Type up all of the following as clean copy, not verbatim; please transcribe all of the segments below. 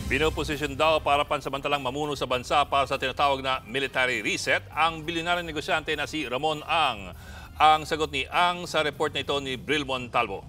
Pinoposisyon daw para pansamantalang mamuno sa bansa para sa tinatawag na military reset ang bilyonaryong negosyante na si Ramon Ang. Ang sagot ni Ang sa report na ito ni Bril Montalvo.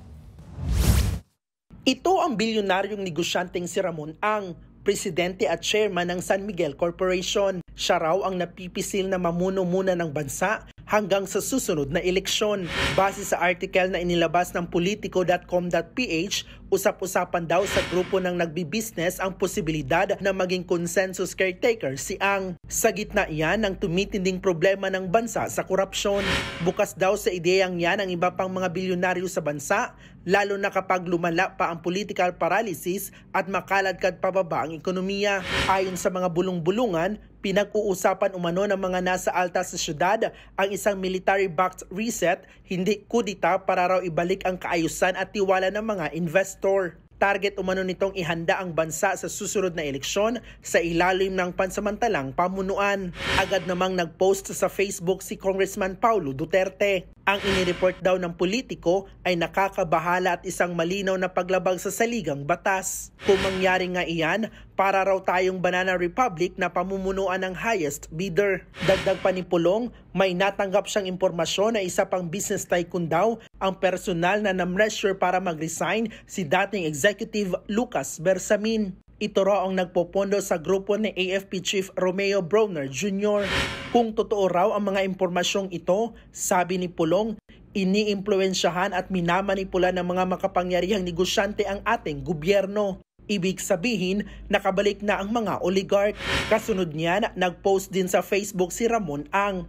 Ito ang bilyonaryong negosyanteng si Ramon Ang, presidente at chairman ng San Miguel Corporation. Siya raw ang napipisil na mamuno muna ng bansa hanggang sa susunod na eleksyon. Base sa article na inilabas ng politico.com.ph, usap-usapan daw sa grupo ng nagbi-business ang posibilidad na maging consensus caretaker si Ang. Sa gitna iyan ng tumitinding problema ng bansa sa korupsyon. Bukas daw sa ideyang yan ang iba pang mga bilyonaryo sa bansa, lalo na kapag lumala pa ang political paralysis at makaladkad pababa ang ekonomiya. Ayon sa mga bulong-bulungan, pinag-uusapan umano ng mga nasa alta sa syudad ang isang military-backed reset, hindi kudita para raw ibalik ang kaayusan at tiwala ng mga investor. Target umano nitong ihanda ang bansa sa susunod na eleksyon sa ilalim ng pansamantalang pamunuan. Agad namang nag-post sa Facebook si Congressman Paulo Duterte. Ang inireport daw ng politiko ay nakakabahala at isang malinaw na paglabag sa saligang batas. Kung mangyari nga iyan, para raw tayong banana republic na pamumunuan ng highest bidder. Dagdag pa ni Pulong, may natanggap siyang impormasyon na isa pang business tycoon daw ang personal na na-pressure para mag-resign si dating executive Lucas Bersamin. Ito raw ang nagpopondo sa grupo ni AFP Chief Romeo Brawner Jr. Kung totoo raw ang mga impormasyong ito, sabi ni Pulong, iniimpluwensyahan at minamanipula ng mga makapangyarihang negosyante ang ating gobyerno. Ibig sabihin, nakabalik na ang mga oligarch. Kasunod niyan, nag-post din sa Facebook si Ramon Ang.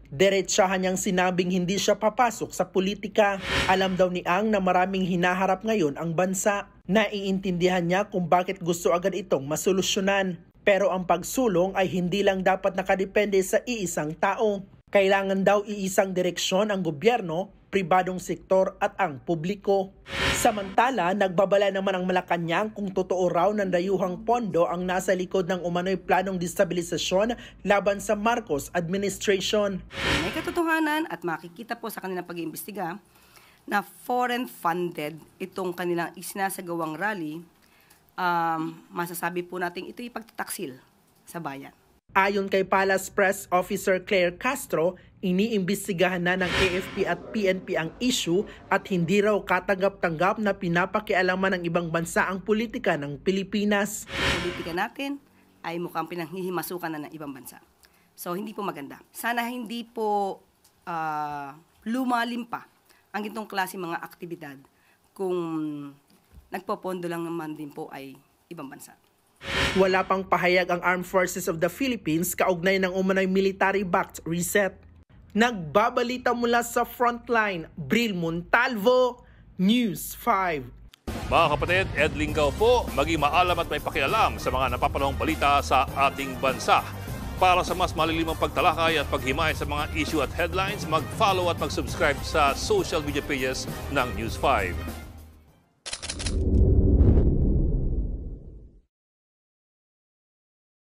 Diretsahan niyang sinabing hindi siya papasok sa politika. Alam daw ni Ang na maraming hinaharap ngayon ang bansa. Naiintindihan niya kung bakit gusto agad itong masolusyonan. Pero ang pagsulong ay hindi lang dapat nakadepende sa iisang tao. Kailangan daw iisang direksyon ang gobyerno, pribadong sektor at ang publiko. Samantala, nagbabala naman ang Malacanang kung totoo raw ng dayuhang pondo ang nasa likod ng umano'y planong destabilisasyon laban sa Marcos administration. May katotohanan at makikita po sa kanilang pag-iimbestiga na foreign funded itong kanilang isinasagawang rally, masasabi po natin ito'y pagtataksil sa bayan. Ayon kay Palace Press Officer Claire Castro, iniimbestigahan na ng AFP at PNP ang issue at hindi raw katanggap-tanggap na pinapakialaman ng ibang bansa ang politika ng Pilipinas. Politika natin ay mukhang pinanghihimasukan na ng ibang bansa. So hindi po maganda. Sana hindi po lumalim pa ang itong klase mga aktibidad kung nagpopondo lang naman din po ay ibang bansa. Wala pang pahayag ang Armed Forces of the Philippines kaugnay ng umano'y military-backed reset. Nagbabalita mula sa frontline, Bril Montalvo, News 5. Mga kapatid, Ed Lingaw po, maging maalam at may pakialam sa mga napapanahong balita sa ating bansa. Para sa mas malilimang pagtalakay at paghimay sa mga issue at headlines, mag-follow at mag-subscribe sa social media pages ng News 5.